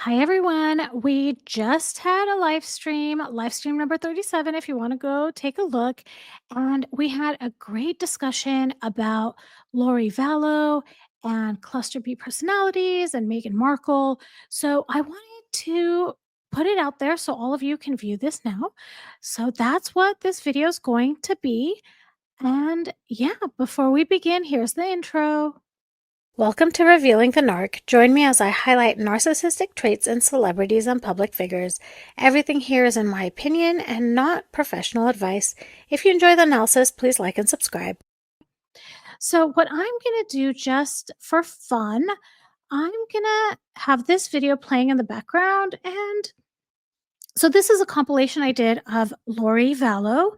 Hi everyone. We just had a live stream number 37 if you want to go take a look. And we had a great discussion about Lori Vallow and cluster B personalities and Meghan Markle. So I wanted to put it out there so all of you can view this now. So that's what this video is going to be. And yeah, before we begin, here's the intro. Welcome to Revealing the Narc. Join me as I highlight narcissistic traits in celebrities and public figures. Everything here is in my opinion and not professional advice. If you enjoy the analysis, please like and subscribe. So what I'm going to do just for fun, I'm going to have this video playing in the background. And so this is a compilation I did of Lori Vallow.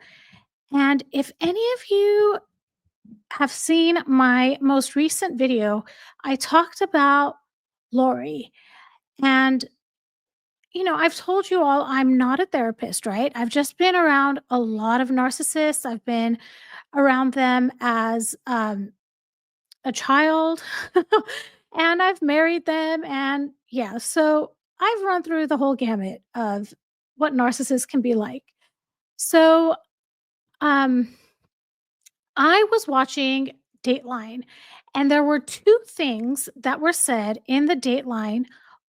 And if any of you have seen my most recent video, I talked about Lori. And, I've told you all I'm not a therapist, right? I've just been around a lot of narcissists. I've been around them as a child, and I've married them. And yeah, so I've run through the whole gamut of what narcissists can be like. So, um, I was watching Dateline, and there were two things that were said in the Dateline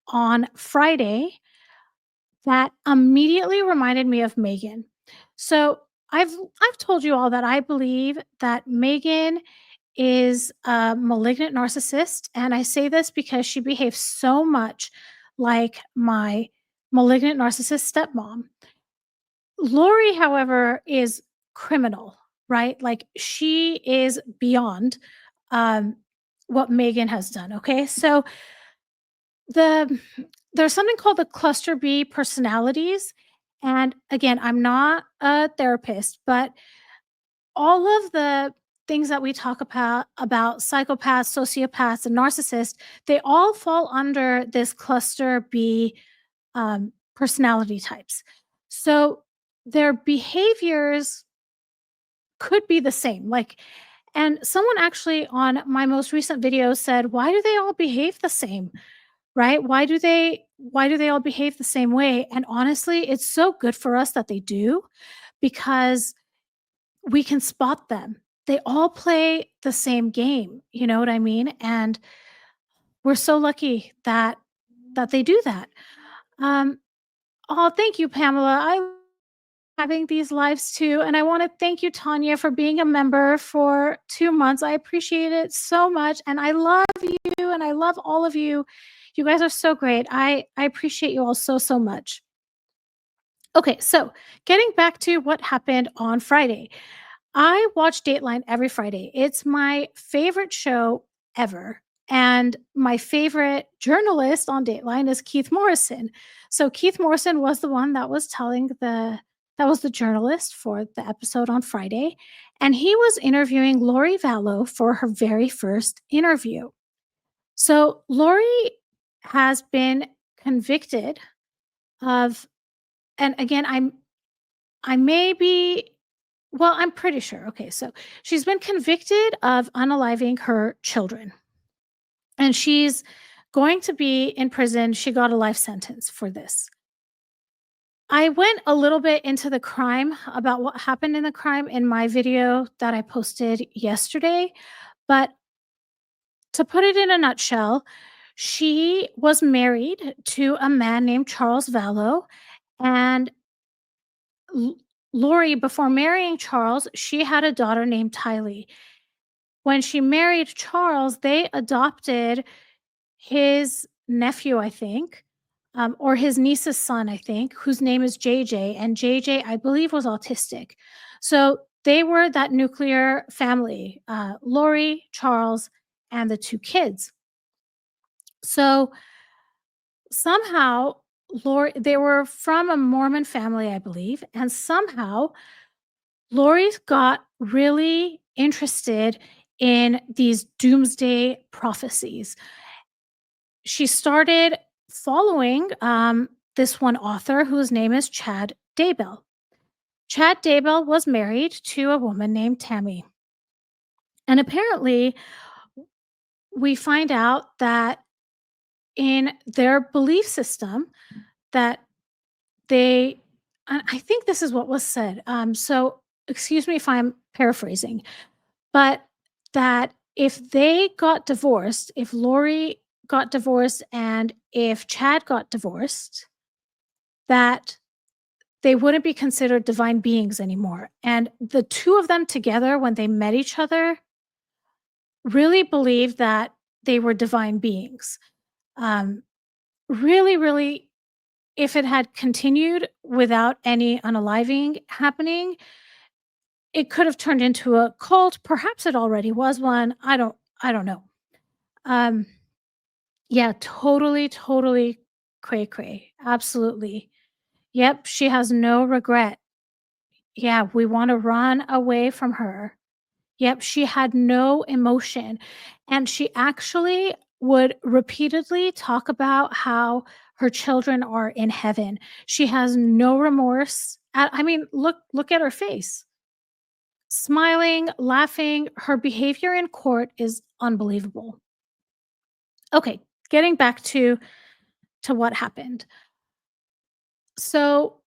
on Friday that immediately reminded me of Meghan. So I've told you all that I believe that Meghan is a malignant narcissist, and I say this because she behaves so much like my malignant narcissist stepmom. Lori, however, is criminal, right? Like she is beyond um, what Meghan has done. Okay, so the there's something called the cluster B personalities, and again, I'm not a therapist, but all of the things that we talk about psychopaths, sociopaths, and narcissists, they all fall under this cluster B personality types. So their behaviors could be the same. And someone actually on my most recent video said, "Why do they all behave the same?" Right? Why do they all behave the same way? And honestly, it's so good for us that they do because we can spot them. They all play the same game, you know what I mean? And we're so lucky that they do that. Um, oh, thank you, Pamela. I love having these lives too. And I want to thank you, Tanya, for being a member for 2 months. I appreciate it so much. And I love you and I love all of you. You guys are so great. I appreciate you all so, so much. Okay, so getting back to what happened on Friday. I watch Dateline every Friday. It's my favorite show ever. And my favorite journalist on Dateline is Keith Morrison. So Keith Morrison was the one that was that was the journalist for the episode on Friday. And he was interviewing Lori Vallow for her very first interview. So Lori has been convicted of, and again, I may be well, I'm pretty sure. Okay, so she's been convicted of unaliving her children, and she's going to be in prison. She got a life sentence for this. I went a little bit into the crime about what happened in the crime in my video that I posted yesterday, but to put it in a nutshell, she was married to a man named Charles Vallow, and Lori, before marrying Charles, she had a daughter named Tylee. When she married Charles, they adopted his nephew, I think, or his niece's son, I think, whose name is JJ. And JJ, I believe, was autistic. So they were that nuclear family, Lori, Charles, and the two kids. So somehow, Lori, they were from a Mormon family, I believe, and somehow Lori got really interested in these doomsday prophecies. She started following this one author whose name is Chad Daybell. Chad Daybell was married to a woman named Tammy. And apparently, we find out that in their belief system that they and I think this is what was said. So excuse me if I'm paraphrasing, but that if they got divorced, if Lori got divorced and if Chad got divorced, that they wouldn't be considered divine beings anymore. And the two of them together, when they met each other, really believed that they were divine beings. Um, really, really, if it had continued without any unaliving happening, it could have turned into a cult. Perhaps it already was one. I don't know. Um, yeah, totally, totally cray cray. Absolutely. Yep, she has no regret. Yeah, we want to run away from her. Yep, she had no emotion. And she actually would repeatedly talk about how her children are in heaven. She has no remorse. I mean, look at her face. Smiling, laughing, her behavior in court is unbelievable. Okay, getting back to what happened. So,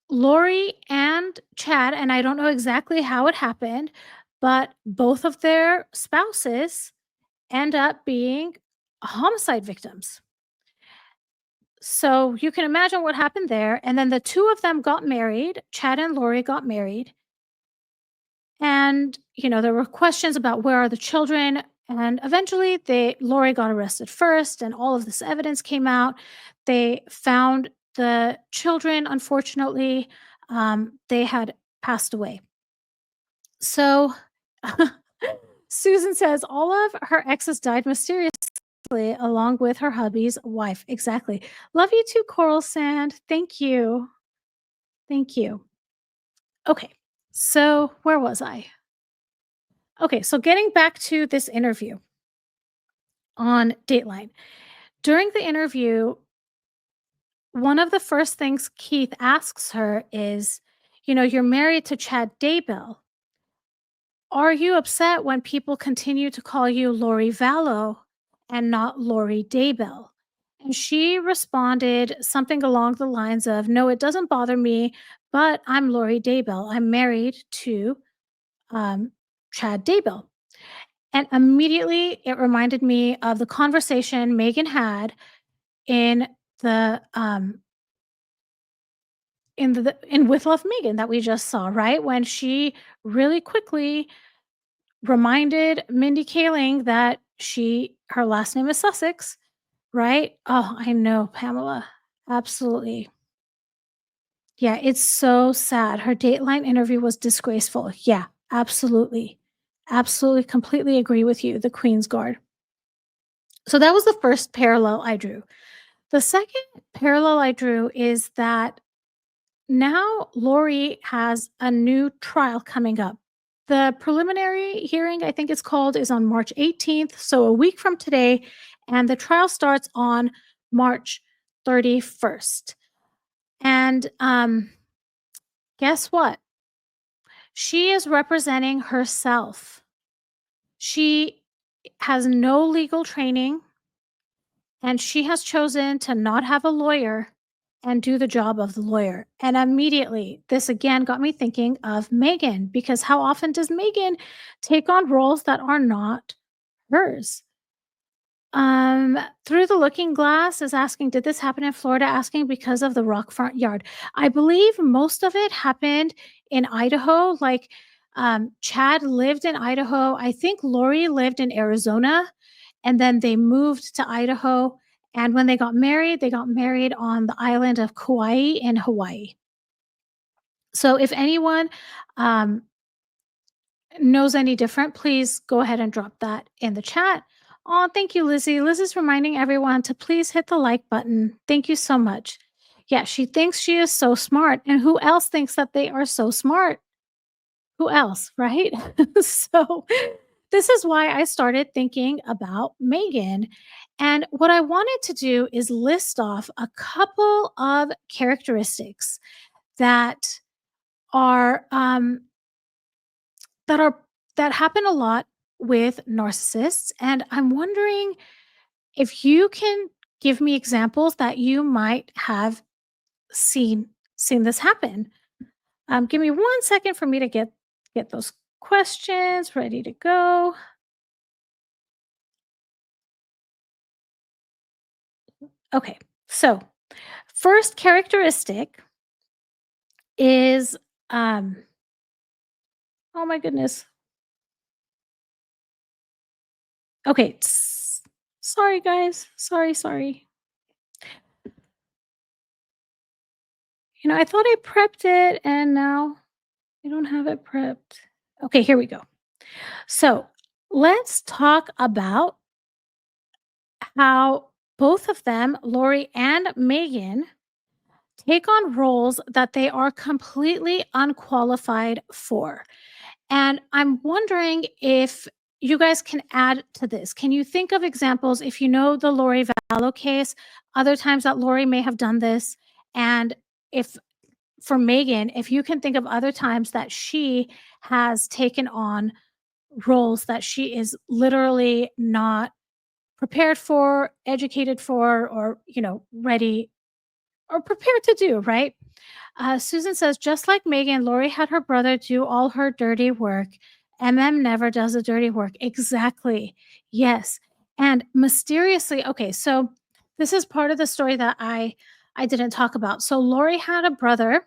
Lori and Chad, and I don't know exactly how it happened, but both of their spouses end up being homicide victims. So you can imagine what happened there. And then the two of them got married. Chad and Lori got married. And, there were questions about where are the children. And eventually Lori got arrested first, and all of this evidence came out. They found the children, unfortunately, they had passed away. So Susan says all of her exes died mysteriously along with her hubby's wife. Exactly. Love you too, Coral Sand. Thank you. Thank you. Okay. So, where was I? Okay. So, getting back to this interview on Dateline. During the interview, one of the first things Keith asks her is, you're married to Chad Daybell. Are you upset when people continue to call you Lori Vallow and not Lori Daybell? And she responded something along the lines of, no, it doesn't bother me, but I'm Lori Daybell. I'm married to um, Chad Daybell. And immediately it reminded me of the conversation Megan had in the in With Love Megan that we just saw, right? When she really quickly reminded Mindy Kaling that her last name is Sussex, right? Oh, I know, Pamela. Absolutely. Yeah, it's so sad. Her Dateline interview was disgraceful. Yeah, absolutely. Absolutely, completely agree with you, the Queen's Guard. So that was the first parallel I drew. The second parallel I drew is that now Lori has a new trial coming up. The preliminary hearing, I think it's called, is on March 18th, so a week from today, and the trial starts on March 31st. And guess what? She is representing herself. She has no legal training, and she has chosen to not have a lawyer and do the job of the lawyer. And immediately, this again got me thinking of Meghan, because how often does Meghan take on roles that are not hers? Through the Looking Glass is asking, did this happen in Florida? Asking because of the rock front yard. I believe most of it happened in Idaho. Like, Chad lived in Idaho. I think Lori lived in Arizona, and then they moved to Idaho. And when they got married on the island of Kauai in Hawaii. So if anyone um, knows any different, please go ahead and drop that in the chat. Oh, thank you, Lizzie. Liz is reminding everyone to please hit the like button. Thank you so much. Yeah, she thinks she is so smart. And who else thinks that they are so smart? Who else, right? So, this is why I started thinking about Meghan. And what I wanted to do is list off a couple of characteristics that are that are that happen a lot with narcissists, and I'm wondering If you can give me examples that you might have seen seen this happen. Give me 1 second for me to get those questions ready to go. Okay, so first characteristic is oh my goodness. Okay, sorry guys. Sorry. I thought I prepped it and now I don't have it prepped. Okay, here we go. So, let's talk about how both of them, Lori and Megan, take on roles that they are completely unqualified for. And I'm wondering if you guys can add to this. Can you think of examples if you know the Lori Vallow case, other times that Lori may have done this? And if for Megan, if you can think of other times that she has taken on roles that she is literally not prepared for, educated for, or, ready or prepared to do, right? Susan says, just like Megan, Lori had her brother do all her dirty work. Never does the dirty work. Exactly. Yes. And mysteriously, okay, so this is part of the story that I didn't talk about. So Lori had a brother.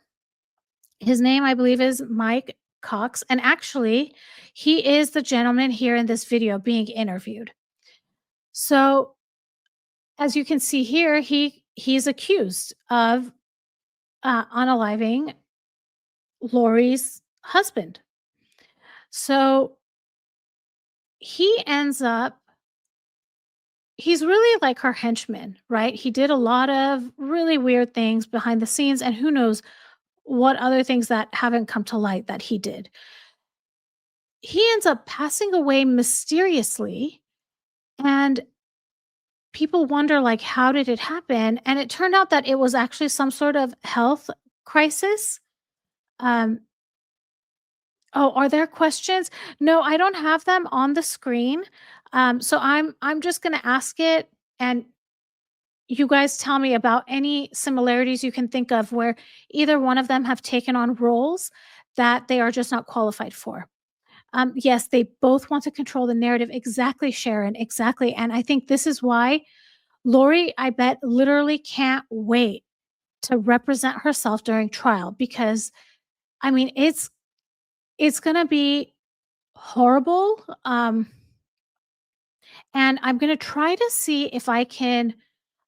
His name, I believe, is Mike Cox. And actually, he is the gentleman here in this video being interviewed. So as you can see here, he's accused of unaliving Lori's husband. So he ends up he's really like her henchman, right? He did a lot of really weird things behind the scenes, and who knows what other things that haven't come to light that he did. He ends up passing away mysteriously, and people wonder, like, how did it happen? And it turned out that it was actually some sort of health crisis. Um, Oh, are there questions? No, I don't have them on the screen. So I'm just gonna ask it, and you guys tell me about any similarities you can think of where either one of them have taken on roles that they are just not qualified for. Yes, they both want to control the narrative. Exactly, Sharon. Exactly. And I think this is why Lori, I bet, literally can't wait to represent herself during trial because I mean it's gonna be horrible. And I'm gonna try to see if I can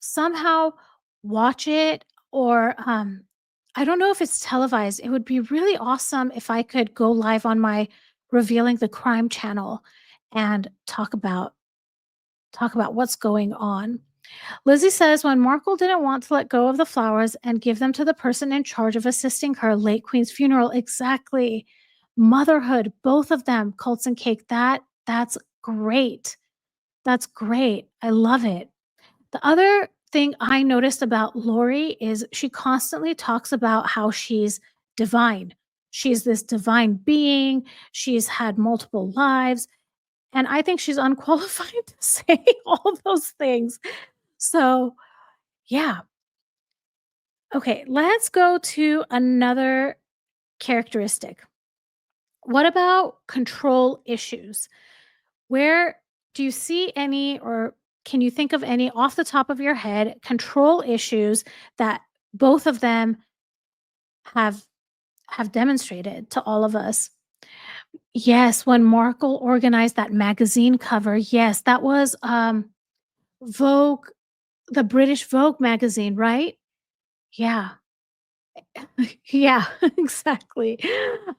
somehow watch it or I don't know if it's televised. It would be really awesome if I could go live on my Revealing the Crime channel and talk about what's going on. Lizzie says when Markle didn't want to let go of the flowers and give them to the person in charge of assisting her late queen's funeral. Exactly. Motherhood, both of them, cults and cake. That's great. That's great. I love it. The other thing I noticed about Lori is she constantly talks about how she's divine. She's this divine being. She's had multiple lives. And I think she's unqualified to say all those things. So, yeah. Okay, let's go to another characteristic. What about control issues? Where do you see any, or can you think of any off the top of your head control issues that both of them have demonstrated to all of us? Yes, when Markle organized that magazine cover, yes, that was Vogue, the British Vogue magazine, right? Yeah. Yeah, exactly.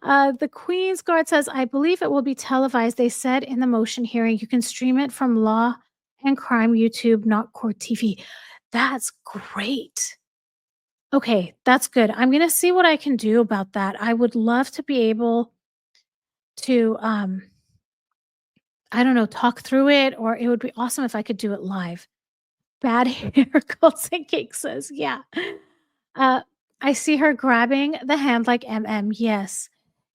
The Queen's Guard says, I believe it will be televised. They said in the motion hearing, you can stream it from Law and Crime YouTube, not Court TV. That's great. Okay, that's good. I'm going to see what I can do about that. I would love to be able to, I don't know, talk through it, or it would be awesome if I could do it live. Bad hair, Cults and Cake says, yeah. Uh, I see her grabbing the hand like MM. Yes.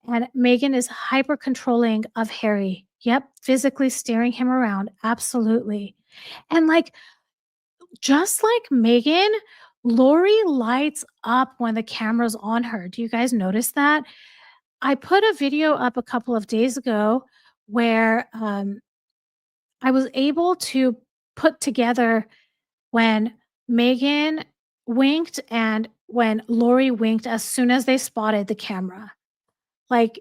And Megan is hyper controlling of Harry. Yep. Physically steering him around. Absolutely. And like Just like Meghan, Lori lights up when the camera's on her. Do you guys notice that? I put a video up a couple of days ago where I was able to put together when Meghan winked and when Lori winked as soon as they spotted the camera. Like,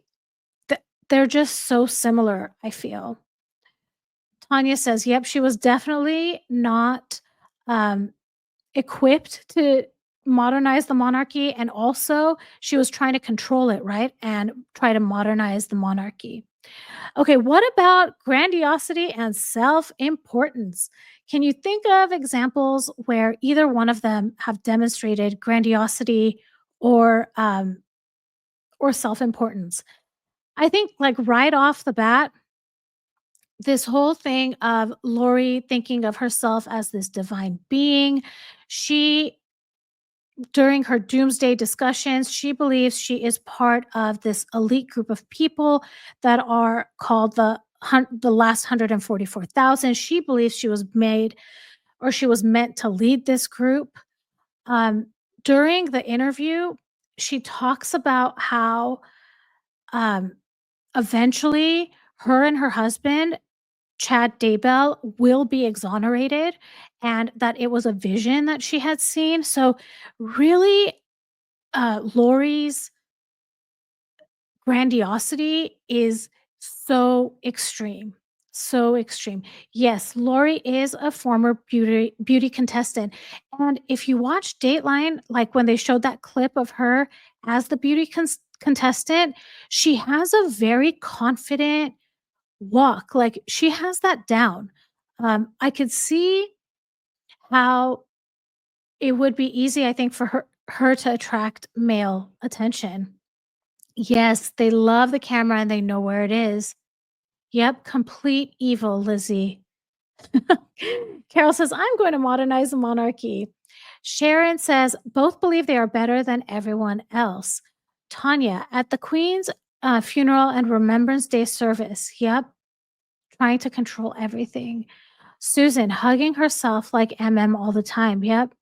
they're just so similar, I feel. Tanya says, "Yep, she was definitely not, um, equipped to modernize the monarchy, and also she was trying to control it, right? And try to modernize the monarchy." Okay, what about grandiosity and self-importance? Can you think of examples where either one of them have demonstrated grandiosity or, or self-importance? I think, like, right off the bat, this whole thing of Lori thinking of herself as this divine being, she during her doomsday discussions, she believes she is part of this elite group of people that are called the last 144,000. She believes she was made or she was meant to lead this group. Um, During the interview, she talks about how um, eventually her and her husband Chad Daybell will be exonerated and that it was a vision that she had seen. So, really, Lori's grandiosity is so extreme. So extreme. Yes, Lori is a former beauty contestant. And if you watch Dateline, like when they showed that clip of her as the contestant, she has a very confident walk. Like she has that down. I could see how it would be easy, I think, for her to attract male attention. Yes, they love the camera and they know where it is. Yep, complete evil, Lizzie. Carol says, I'm going to modernize the monarchy. Sharon says, both believe they are better than everyone else. Tanya, at the Queen's funeral and Remembrance Day service. Yep, trying to control everything. Susan, hugging herself like MM all the time. Yep.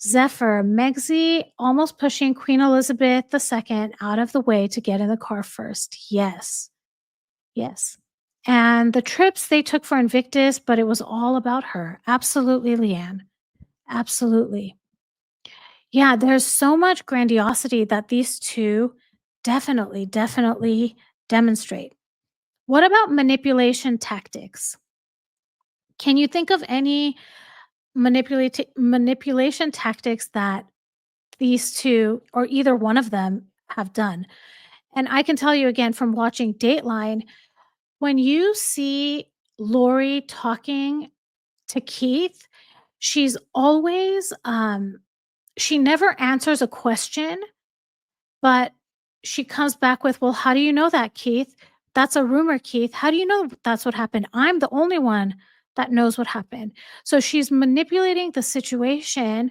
Zephyr, Megzi almost pushing Queen Elizabeth II out of the way to get in the car first. Yes. Yes. And the trips they took for Invictus, but it was all about her. Absolutely, Leanne. Absolutely. Yeah, there's so much grandiosity that these two definitely demonstrate. What about manipulation tactics? Can you think of any manipulation tactics that these 2 or either one of them have done? And I can tell you again from watching Dateline, when you see Lori talking to Keith, she's always, she never answers a question, but she comes back with, "Well, how do you know that, Keith? That's a rumor, Keith. How do you know that's what happened? I'm the only one that knows what happened." So she's manipulating the situation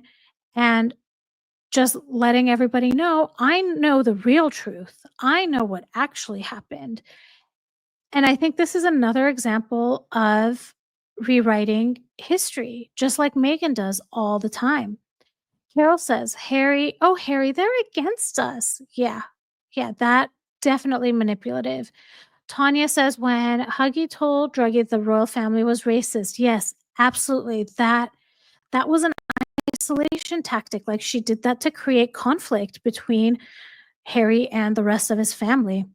and just letting everybody know, "I know the real truth. I know what actually happened." And I think this is another example of rewriting history, just like Megan does all the time. Carol says, Harry, oh, Harry, they're against us. Yeah. Yeah, that definitely manipulative. Tanya says, when Huggy told Druggy the royal family was racist. Yes, absolutely. That was an isolation tactic. Like she did that to create conflict between Harry and the rest of his family.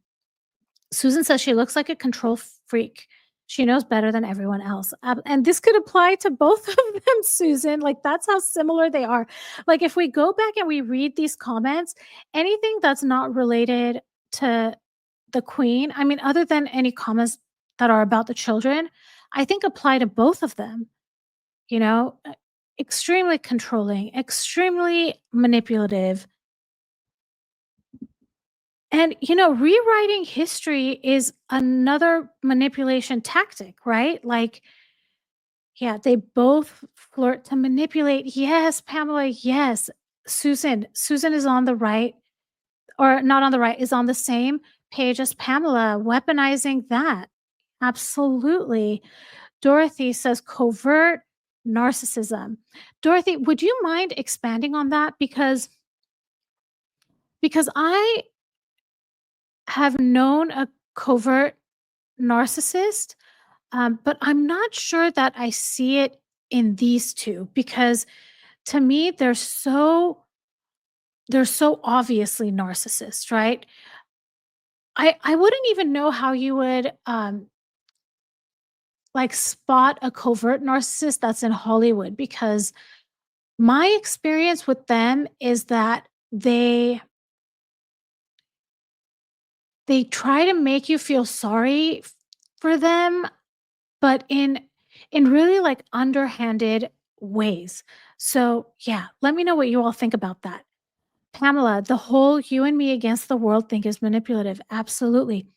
Susan says she looks like a control freak. She knows better than everyone else. And this could apply to both of them, Susan. Like, that's how similar they are. Like, if we go back and we read these comments, anything that's not related to the queen, I mean, other than any comments that are about the children, I think apply to both of them. You know, extremely controlling, extremely manipulative, and, rewriting history is another manipulation tactic, right? Like, yeah, they both flirt to manipulate. Yes, Pamela, yes. Susan is on the right, or not on the right, is on the same page as Pamela, weaponizing that. Absolutely. Dorothy says covert, narcissism. Dorothy, would you mind expanding on that? Because I have known a covert narcissist, but I'm not sure that I see it in these two because to me they're so obviously narcissist, right? I wouldn't even know how you would like spot a covert narcissist that's in Hollywood because my experience with them is that they try to make you feel sorry for them, but in really like underhanded ways. So, yeah, let me know what you all think about that. Pamela, the whole you and me against the world thing is manipulative. Absolutely.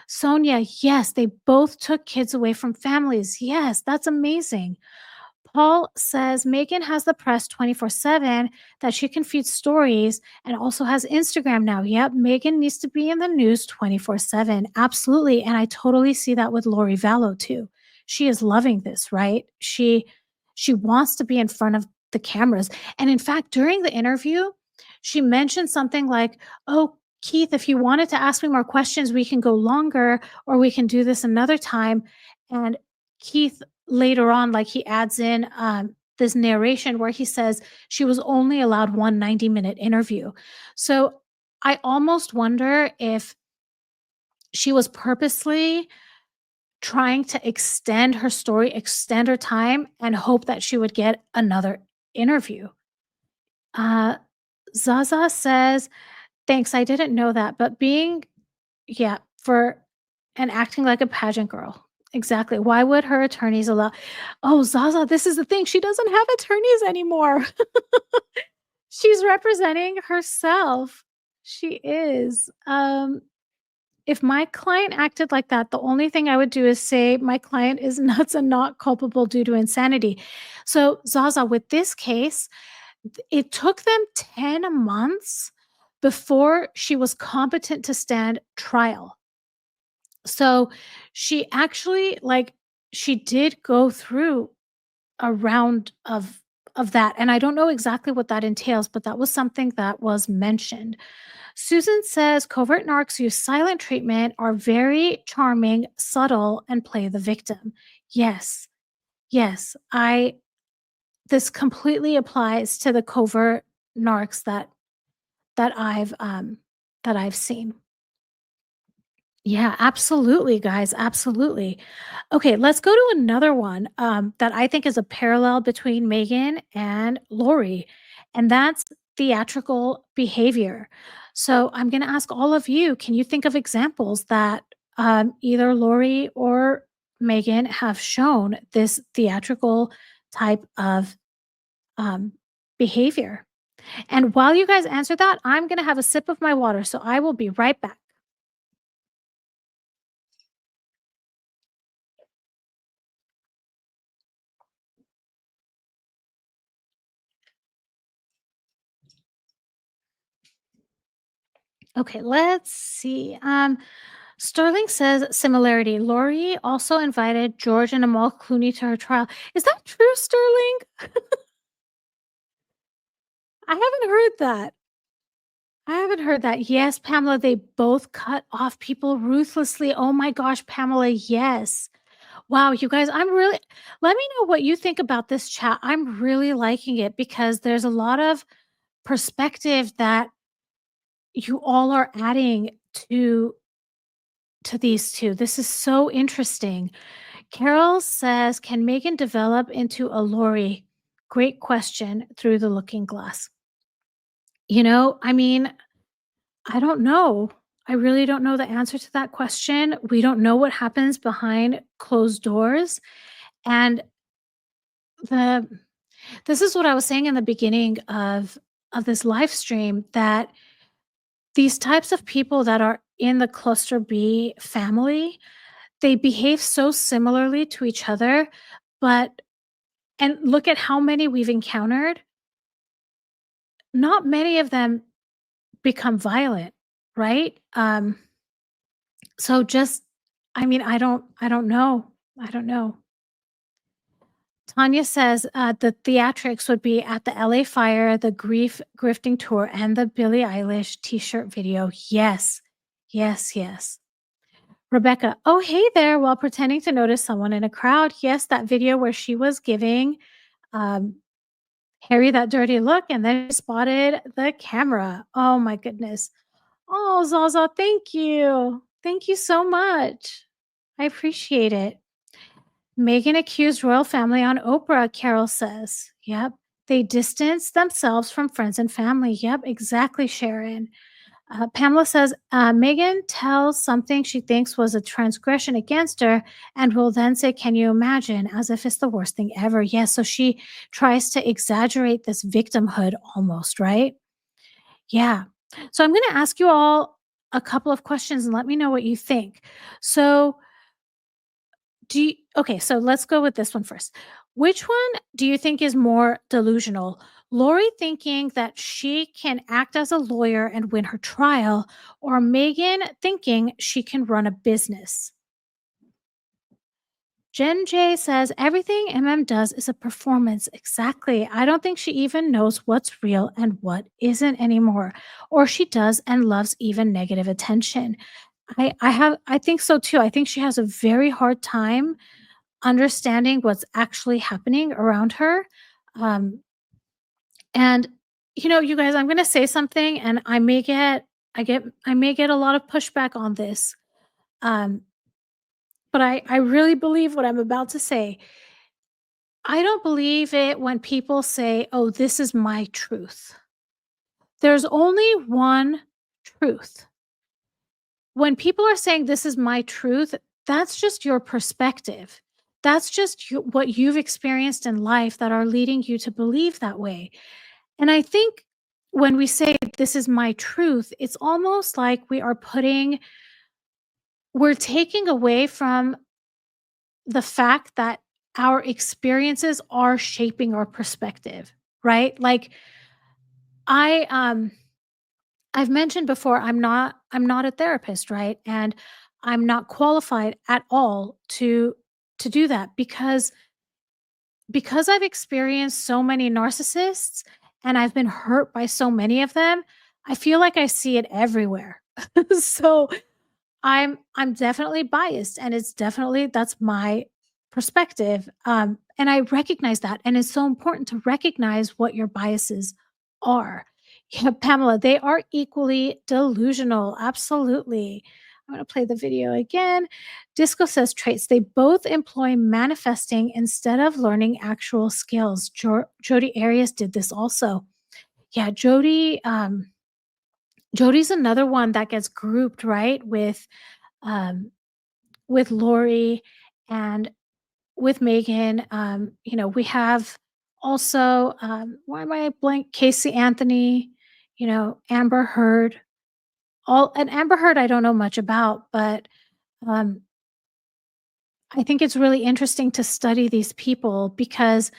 Sonia, yes, they both took kids away from families. Yes, that's amazing. Paul says Megan has the press 24/7 that she can feed stories and also has Instagram now. Yep, Megan needs to be in the news 24/7. Absolutely. And I totally see that with Lori Vallow too. She is loving this, right? She wants to be in front of the cameras. And in fact, during the interview, she mentioned something like, "Oh, Keith, if you wanted to ask me more questions, we can go longer or we can do this another time." And Keith later on, like he adds in this narration where he says she was only allowed one 90-minute interview. So I almost wonder if she was purposely trying to extend her story, extend her time, and hope that she would get another interview. Uh, Zaza says, thanks, I didn't know that, but being, yeah, for and acting like a pageant girl. Exactly. Why would her attorneys allow Oh, Zaza, this is the thing, she doesn't have attorneys anymore. She's representing herself. She is. If my client acted like that, the only thing I would do is say my client is nuts and not culpable due to insanity. So, Zaza, with this case, it took them 10 months before she was competent to stand trial. So she actually like she did go through a round of that, and I don't know exactly what that entails, but that was something that was mentioned. Susan says covert narcs use silent treatment, are very charming, subtle, and play the victim. Yes. Yes, I this completely applies to the covert narcs that I've seen. Yeah, absolutely, guys, absolutely. Okay, let's go to another one that I think is a parallel between Megan and Lori, and that's theatrical behavior. So I'm going to ask all of you, can you think of examples that either Lori or Megan have shown this theatrical type of um, behavior? And while you guys answer that, I'm going to have a sip of my water, so I will be right back. Okay, let's see. Sterling says similarity. Lori also invited George and Amal Clooney to her trial. Is that true, Sterling? I haven't heard that. I haven't heard that. Yes, Pamela, they both cut off people ruthlessly. Oh my gosh, Pamela, yes. Wow, you guys, let me know what you think about this chat. I'm really liking it because there's a lot of perspective that you all are adding to these two. This is so interesting. Carol says, "Can Megan develop into a Lori?" Great question through the looking glass. I mean, I don't know. I really don't know the answer to that question. We don't know what happens behind closed doors. And the this is what I was saying in the beginning of this live stream that these types of people that are in the cluster B family, they behave so similarly to each other, but and look at how many we've encountered. Not many of them become violent, right? So just I mean, I don't know. I don't know. Tanya says the theatrics would be at the LA Fire, the Grief Grifting Tour, and the Billie Eilish t shirt video. Yes, yes, yes. Rebecca, oh, hey there, while pretending to notice someone in a crowd. Yes, that video where she was giving um, Harry that dirty look and then she spotted the camera. Oh, my goodness. Oh, Zaza, thank you. Thank you so much. I appreciate it. Meghan accused royal family on Oprah, Carol says. Yep. They distanced themselves from friends and family. Yep, exactly, Sharon. Pamela says Meghan tells something she thinks was a transgression against her and will then say, can you imagine? As if it's the worst thing ever. Yes. So she tries to exaggerate this victimhood almost, right? Yeah. So I'm going to ask you all a couple of questions and let me know what you think. So, okay, so let's go with this one first. Which one do you think is more delusional? Lori thinking that she can act as a lawyer and win her trial, or Megan thinking she can run a business? Jen J says everything MM does is a performance. Exactly. I don't think she even knows what's real and what isn't anymore. Or she does and loves even negative attention. I think so too. I think she has a very hard time understanding what's actually happening around her. Um, and you guys, I'm gonna say something and I may get a lot of pushback on this. Um, but I really believe what I'm about to say. I don't believe it when people say, "Oh, this is my truth." There's only one truth. When people are saying, "This is my truth," that's just your perspective. That's just what you've experienced in life that are leading you to believe that way. And I think when we say, "This is my truth," it's almost like we're taking away from the fact that our experiences are shaping our perspective, right? Like I I've mentioned before I'm not a therapist, right? And I'm not qualified at all to do that because I've experienced so many narcissists and I've been hurt by so many of them, I feel like I see it everywhere. So I'm definitely biased and it's definitely that's my perspective. And I recognize that. And it's so important to recognize what your biases are. Yeah, Pamela, they are equally delusional. Absolutely. I'm going to play the video again. Disco says traits. They both employ manifesting instead of learning actual skills. Jody Arias did this also. Yeah, Jody's another one that gets grouped, right? Um, with Lori and with Megan. We have also, why am I blank? Casey Anthony, Amber Heard. Amber Heard, I don't know much about, but um, I think it's really interesting to study these people because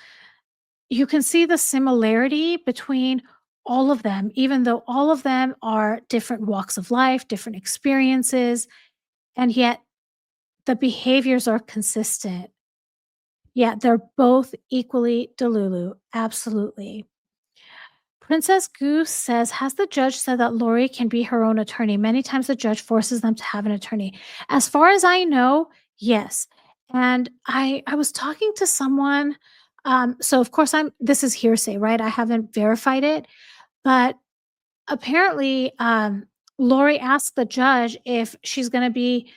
you can see the similarity between all of them, even though all of them are different walks of life, different experiences, and yet the behaviors are consistent. Yeah, they're both equally delulu. Absolutely. Princess Goose says, has the judge said that Lori can be her own attorney? Many times the judge forces them to have an attorney. As far as I know, yes. And I was talking to someone. So of course this is hearsay, right? I haven't verified it, but apparently Lori asked the judge if she's going to be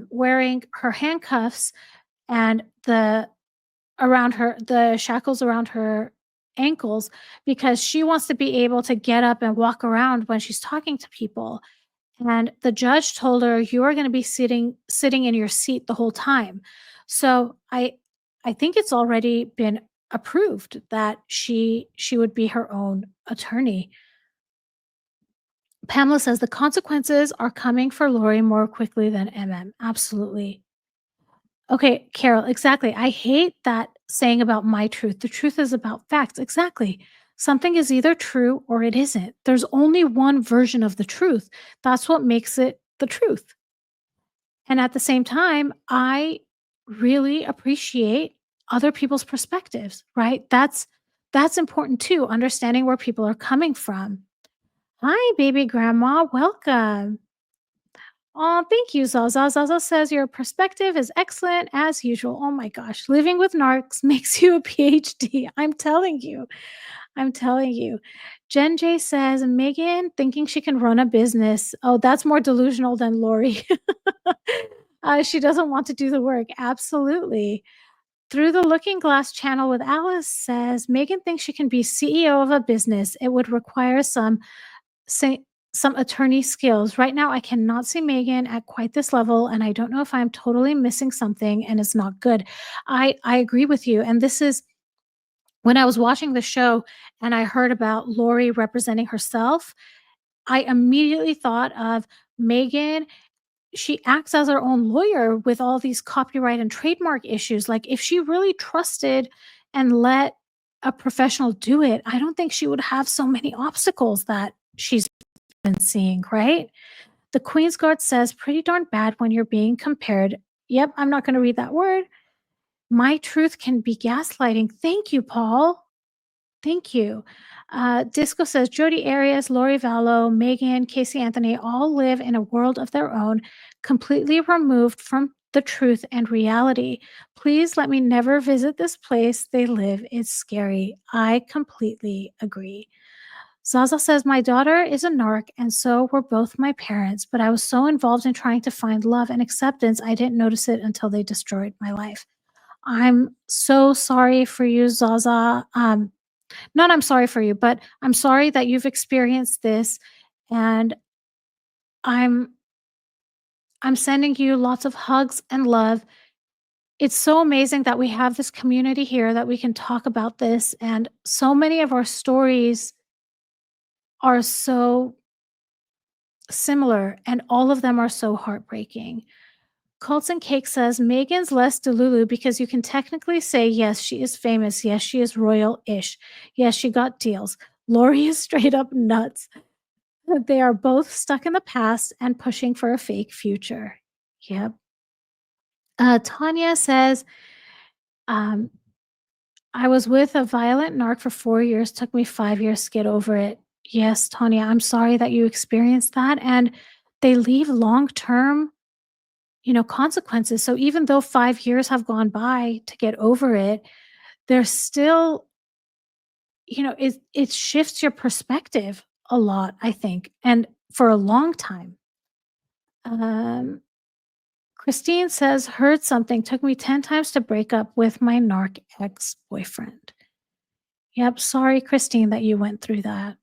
wearing her handcuffs and the shackles around her ankles because she wants to be able to get up and walk around when she's talking to people. And the judge told her, "You are going to be sitting in your seat the whole time." So I think it's already been approved that she would be her own attorney. Pamela says the consequences are coming for Lori more quickly than MM. Absolutely. Okay, Carol, exactly. I hate that saying about my truth. The truth is about facts. Exactly. Something is either true or it isn't. There's only one version of the truth. That's what makes it the truth. And at the same time, I really appreciate other people's perspectives, right? That's important too, understanding where people are coming from. Hi, baby grandma. Welcome. Oh, thank you, Zaza. Zaza says your perspective is excellent as usual. Oh my gosh, living with narcs makes you a PhD. I'm telling you. I'm telling you. Jen J says Megan thinking she can run a business. Oh, that's more delusional than Lori. She doesn't want to do the work. Absolutely. Through the Looking Glass channel with Alice says Megan thinks she can be CEO of a business. It would require say, some attorney skills. Right now, I cannot see Megan at quite this level, and I don't know if I'm totally missing something and it's not good. I agree with you, and this is when I was watching the show and I heard about Lori representing herself. I immediately thought of Megan. She acts as her own lawyer with all these copyright and trademark issues. Like, if she really trusted and let a professional do it, I don't think she would have so many obstacles that she's been seeing, right? The Queen's Guard says, pretty darn bad when you're being compared. Yep, I'm not going to read that word. My truth can be gaslighting. Thank you, Paul. Thank you. Disco says Jodi Arias, Lori Vallow, Megan, Casey Anthony all live in a world of their own, completely removed from the truth and reality. Please let me never visit this place they live. It's scary. I completely agree. Zaza says, my daughter is a narc, and so were both my parents, but I was so involved in trying to find love and acceptance, I didn't notice it until they destroyed my life. I'm so sorry for you, Zaza. Not I'm sorry for you, but I'm sorry that you've experienced this, and I'm I'm sending you lots of hugs and love. It's so amazing that we have this community here that we can talk about this, and so many of our stories are so similar, and all of them are so heartbreaking. Cults and Cake says Megan's less Delulu because you can technically say, yes, she is famous. Yes, she is royal ish. Yes, she got deals. Lori is straight up nuts. They are both stuck in the past and pushing for a fake future. Yep. Tanya says, um, I was with a violent narc for 4 years. Took me 5 years to get over it. Yes, Tanya, I'm sorry that you experienced that. And they leave long term, consequences. So even though 5 years have gone by to get over it, there's still, it shifts your perspective a lot, I think, and for a long time. Um, Christine says, heard something, took me 10 times to break up with my narc ex boyfriend. Yep. Sorry, Christine, that you went through that.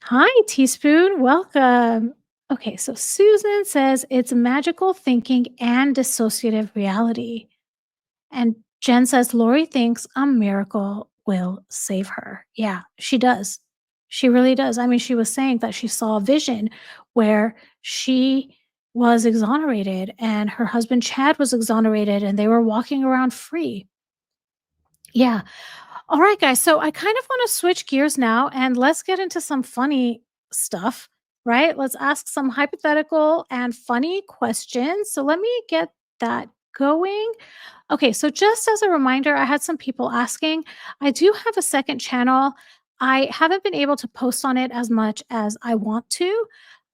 Hi, Teaspoon. Welcome. Okay. So Susan says it's magical thinking and dissociative reality. And Jen says Lori thinks a miracle will save her. Yeah, she does. She really does. I mean, she was saying that she saw a vision where she was exonerated and her husband Chad was exonerated and they were walking around free. Yeah. All right, guys. So I kind of want to switch gears now and let's get into some funny stuff, right? Let's ask some hypothetical and funny questions. So let me get that going. Okay, so just as a reminder, I had some people asking. I do have a second channel. I haven't been able to post on it as much as I want to,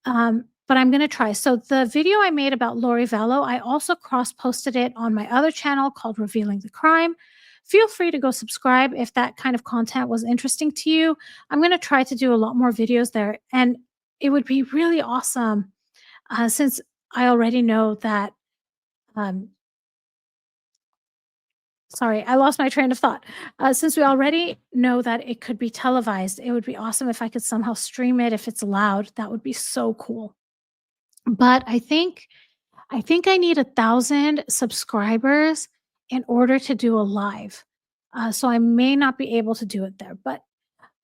but I'm going to try. So the video I made about Lori Vallow, I also cross-posted it on my other channel called Revealing the Crime. Feel free to go subscribe if that kind of content was interesting to you. I'm going to try to do a lot more videos there, and it would be really awesome since I already know that um, sorry, I lost my train of thought. Since we already know that it could be televised, it would be awesome if I could somehow stream it if it's allowed. That would be so cool. But I think I need 1,000 subscribers in order to do a live. So I may not be able to do it there, but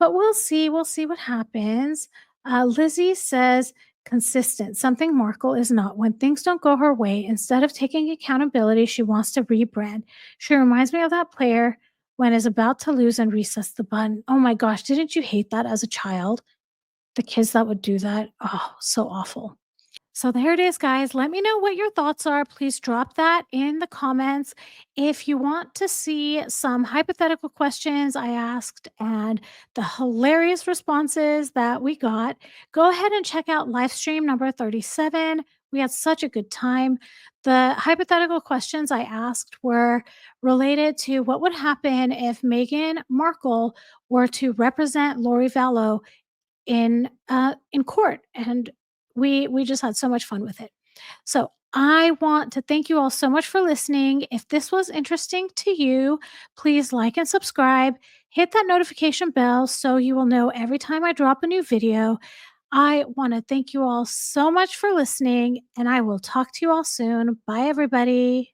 we'll see. We'll see what happens. Lizzie says, consistent. Something Markle is not. When things don't go her way, instead of taking accountability, she wants to rebrand. She reminds me of that player when is about to lose and resets the button. Oh my gosh, didn't you hate that as a child? The kids that would do that. Oh, so awful. So there it is, guys. Let me know what your thoughts are. Please drop that in the comments. If you want to see some hypothetical questions I asked and the hilarious responses that we got, go ahead and check out live stream number 37. We had such a good time. The hypothetical questions I asked were related to what would happen if Meghan Markle were to represent Lori Vallow in court, and we just had so much fun with it. So I want to thank you all so much for listening. If this was interesting to you, please like and subscribe. Hit that notification bell so you will know every time I drop a new video. I want to thank you all so much for listening, and I will talk to you all soon. Bye, everybody.